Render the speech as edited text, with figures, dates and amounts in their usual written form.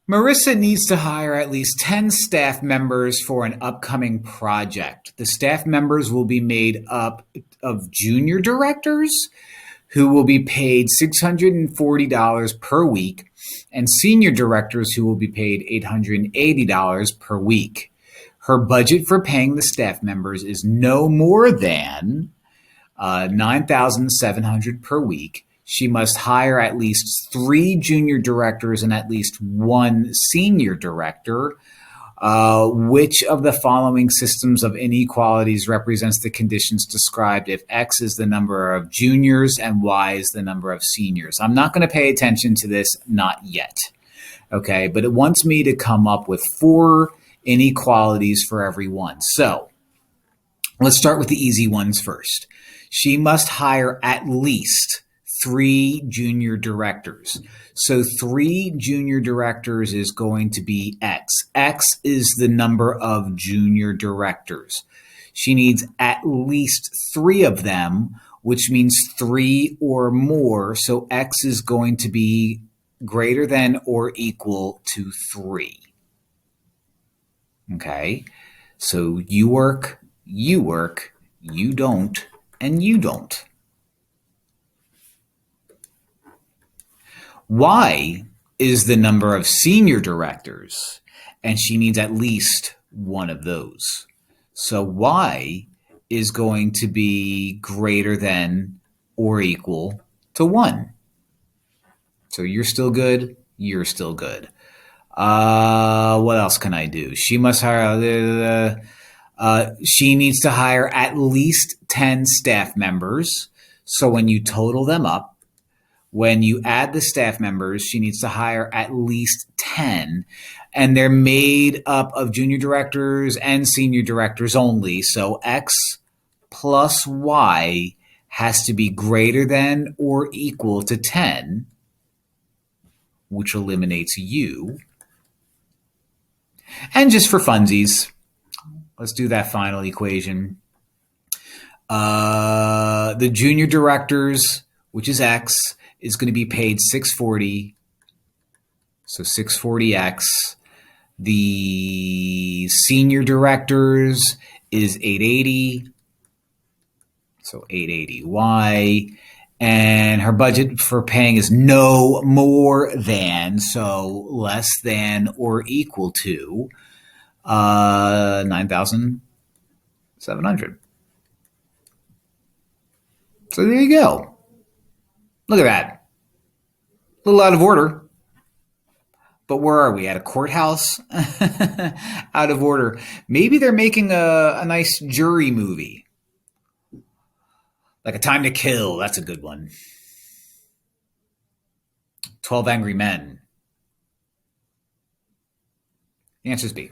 Marissa needs to hire at least 10 staff members for an upcoming project. The staff members will be made up of junior directors who will be paid $640 per week and senior directors who will be paid $880 per week. Her budget for paying the staff members is no more than $9,700 per week. She must hire at least 3 junior directors and at least 1 senior director. Which of the following systems of inequalities represents the conditions described if X is the number of juniors and Y is the number of seniors? I'm not going to pay attention to this, not yet. Okay, but it wants me to come up with 4 inequalities for everyone. So let's start with the easy ones first. She must hire at least 3 junior directors. So 3 junior directors is going to be X. X is the number of junior directors. She needs at least 3 of them, which means 3 or more. So X is going to be greater than or equal to 3. Okay, so you work, you don't, and you don't. Y is the number of senior directors, and she needs at least 1 of those. So Y is going to be greater than or equal to 1. So you're still good, you're still good. What else can I do? She must hire, she needs to hire at least 10 staff members. So when you total them up, when you add the staff members, she needs to hire at least 10. And they're made up of junior directors and senior directors only. So X plus Y has to be greater than or equal to 10, which eliminates U. And just for funsies, let's do that final equation. The junior directors, which is X, is going to be paid $640. So $640X. The senior directors is $880. So $880Y. And her budget for paying is no more than, so less than or equal to, $9,700. So there you go. Look at that. A little out of order. But where are we? At a courthouse? Out of order. Maybe they're making a nice jury movie. Like A Time to Kill. That's a good one. 12 Angry Men. The answer is B.